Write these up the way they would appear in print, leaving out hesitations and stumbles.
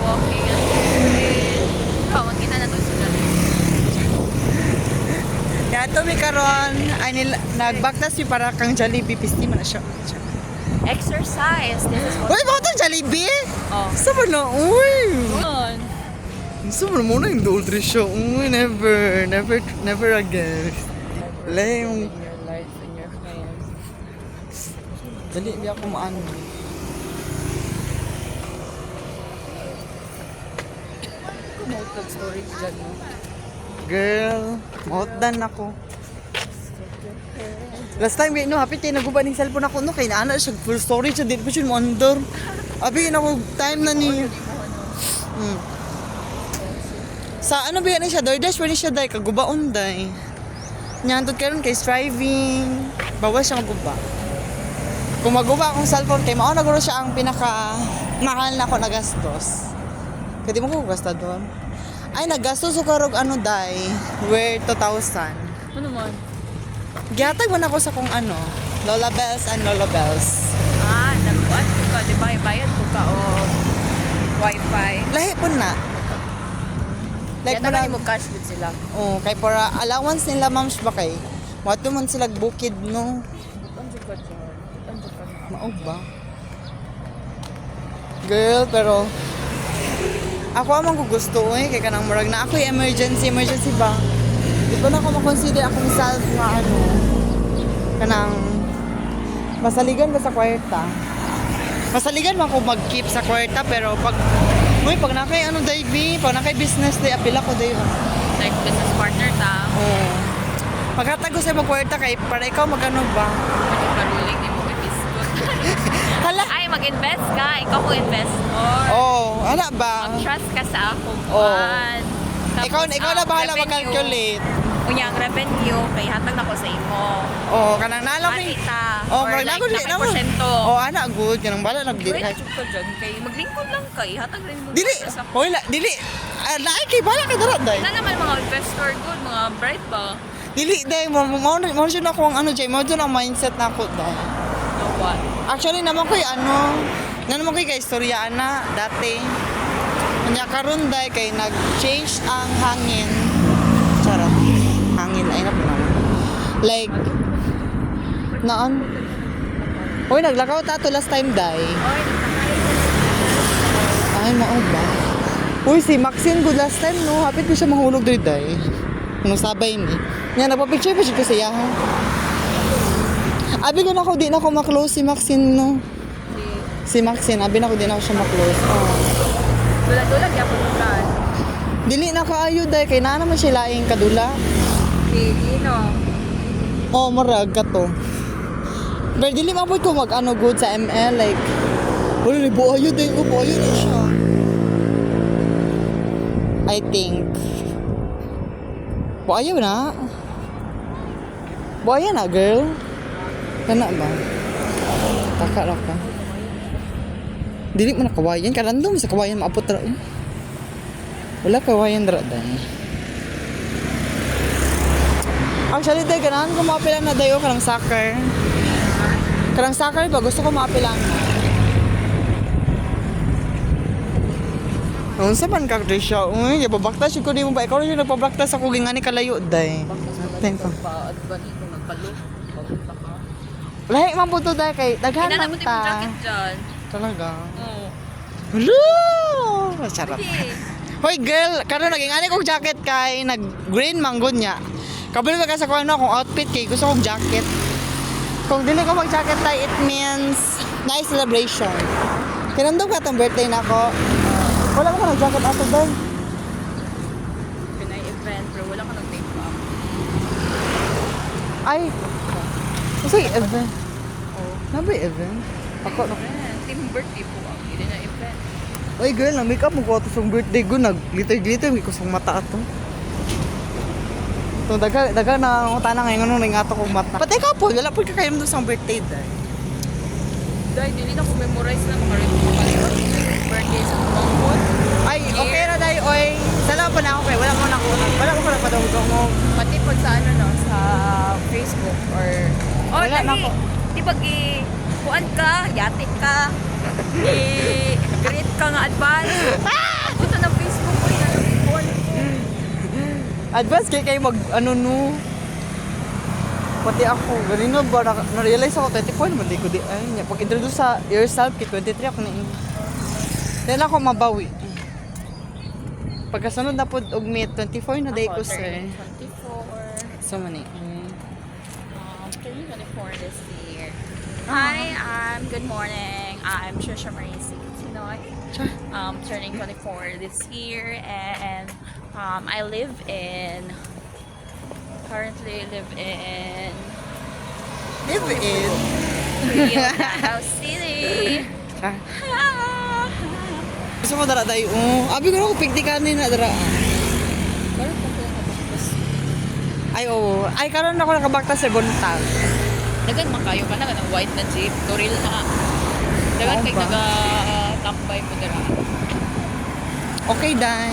walking and street. Oh, magkita na to sila. Kaya ito may karon, ay nagbaktas yung para kang Jollibee, pisti man na siya. Exercise. This is what... Uy, bakit ito Jollibee? Oh. Saan mo na? Uy! Yun. Saan mo na muna yung Dolce siya? Uy, never again. Lame. In your life, in your hands. Dali, hindi ako maano. Kumotag storage dyan mo. Girl, mautdan ako. Last time, no, hapit kayo naguba ng cellphone ako, no, kaya naana siya, full storage, hindi pa siya mo-under. Abi, ako, time na ni... Sa ano ba yan siya, DoorDash, wala siya, day, kagubaon, day. Nyantod karon kay striving, bawas siya maguba. Kung maguba akong cellphone, kay mauna guro siya ang pinaka mahal na ako nagastos. Kaya di mo ko gasta doon. Ay, nagastos ko karog ano, day, worth 2,000. Ano man? Gihatag man ako sa kung ano, Lola Bells and Lola Bells. Ah, nagbuat ko ka. Di ba, bayad ko ka o wifi. Lahi po na. Like, Like mo cash din sila. oh, kay para allowance nila ma'ams ba kay? Wato man sila bukid no. Anjo ka dyan. Anjo ka na. Mao ba? Girl, pero ako amang gusto kay kanang murag na ako emergency ba? Di ba na ako makonsider akong self nga ano, kanang masaligan ba sa kwarta? Masaligan man ako mag-keep sa kwarta, pero pag nakay ano day, pag nakay business day, apila ko day. Like, business partner ta. Oo. Magkatago sa mga kwarta kay para ikaw magano ba? Mag-paruling, di mo ibiskot. Hala! Ay, mag-invest ka. Ikaw ko investor. Oh, hala ba? Mag-trust ka sa ako. Oo. Juan. Tapos, Ikaw na bahala revenue. mag-calculate. Kunyang revenue, kay hatag na ko sa imo. Oh, kanang nalang Ani ni. ta. Oh, Or mag like, nako na kay porsyento. Oh, ana good kanang bala Great, nagdili. chuk ka dyan. Kay maglingkod lang kay. Hatag rin mo. Dili. Sa Hoy, dili. Laay kay bala ka dara day. na naman mga investor good, mga bright ba? Dili day mo siya na ko ang ano jay, mo dun ang mindset na ko day. No what? Actually naman koy ano, naman koy kay istorya ana dati. Kanya karon day kay nag-change ang hangin. Charot. Hangin ay na po naman. Like noon. Hoy, naglakaw ta to last time day. Oy, Ay, mao ba? Uy, si Maxine good last time, no? Hapit ko siya mahulog dito, day. Nung sabay ni. Yan, nagpa-picture pa siya ko siya, ha? Abi ko na ako, di na ako maklose si Maxine, no? Si Maxine, abi na ako, di na ako siya maklose. Oh. Dula-dula, kaya po plan. Dili na kaayo, day. Kaya na naman siya laing kadula. Pilino. Oh, marag ka to. Pero dili mabot ko mag-ano good sa ML, like, wala, buhayo, day. Buhayo na siya. I think. Buhayo na. Buhayo na, girl. Kana ba? Taka ra ka. Dili mo na kawayan. Karandom sa kawayan maapot ra. Wala kawayan ra dahil. Actually, day, ganahan ko maapilan na dayo karang soccer. Karang soccer ba? Gusto ko maapilan na. Noon sa man ka, Trisha. Uy, babaktas ko di mo ba? Ikaw rin yung nagpabaktas ako gingani kalayo, day. Thank you. Pa-advani kung nagpalo. Papunta ka. Lahi man po to, day. Kay daghan man Inanabuti mo ta. jacket dyan. Talaga. Oo. Hello! Charot. Hindi. Hoy, girl. Karon naging ani kong jacket kay nag-green manggod niya. Kabalo ka sa kuha na akong outfit kay gusto kong jacket. Kung dili ko mag-jacket tayo, it means nice celebration. Kinandog ka itong birthday na ako. Wala mo ka nag-jacket ato doon. Pinay-event, pero wala ka nag-make up. Ay. Kasi event. Nabi event? Ako na. Team birthday po ang hindi na event. Oy girl, na-make up mo ko ato sa birthday ko. Nag-glitter-glitter. May kusang mata ato. So, daga na ang tanang ngayon nung nga ato kong mata. Patay ka po. Wala po kakayam doon sa birthday dahil. Dahil hindi na ko memorize na mga birthday sa Bangkod. Ay, okay na dahil. Oy, salamat po na ako kay. Wala mo na padawag mo. Pati po sa ano no, sa Facebook or... Oh, Wala na ako. Di pag kuan ka, yate ka, i-create ka nga advance. Advance kayo mag, ano no. Pati ako, ganino ba, na-realize ako, 24 naman, di ko di, ay, pag-introduce sa yourself, kay 23 ako na yun. Then ako mabawi. Pagkasunod na po, ugmit, 24 na day ko, Ako, sir. 24. So, mani. Turning 24 this year. Hi, good morning. I'm Trisha Marie Sinoy. Turning 24 this year, and I currently live in Rio Davao City. Gusto mo dara tayo, abi ko na ko piktikan ni na dara. Pero kung nakabaktas, Ay, oo. Ay, karon ako nakabakta sa Bontag. dagan makayo ka na ng white na jeep, turil na. Dagan Oo kay ba? naga-tambay mo dira. Okay, Dan.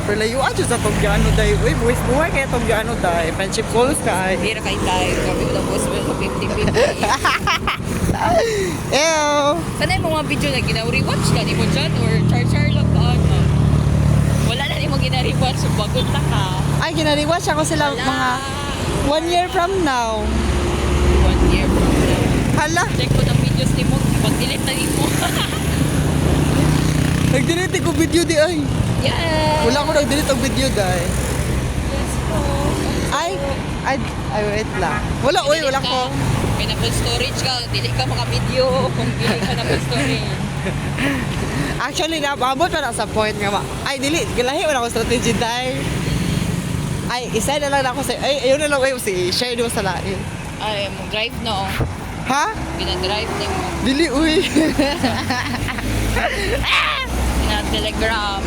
Pero layo aja sa Togyano day. Uy, buhay kaya Togyano day. Friendship goals ka. Hindi na kay tayo. Grabe ko lang boss mo 50-50. Ew. Sana yung mga video na gina-rewatch ka, di mo dyan? Or char-char lang ka, ano? Wala na di mo gina-rewatch, so bagot na ka. Ay, ginariwatch ako sila Wala. mga 1 year from now. 1 year from now. Hala, Check ko ng videos ni mo, pag-delete na di mo. nag-delete ko video di ay. Yes! Wala ko nag-delete ang video day. Yes po. Ay, wait lang. Wala, uy, wala ko. May na-full storage ka, dili ka maka-video kung dili ka na-full storage. Actually, naabot pa na sa point nga. Ay, dili, gilahi wala ko strategy day. Ay, isa na lang ako sa, ay, ayun na lang kayo si share mo sa lain. Ay, mo drive no. Ha? Binadrive ni mo. Dili, uy. Na Telegram.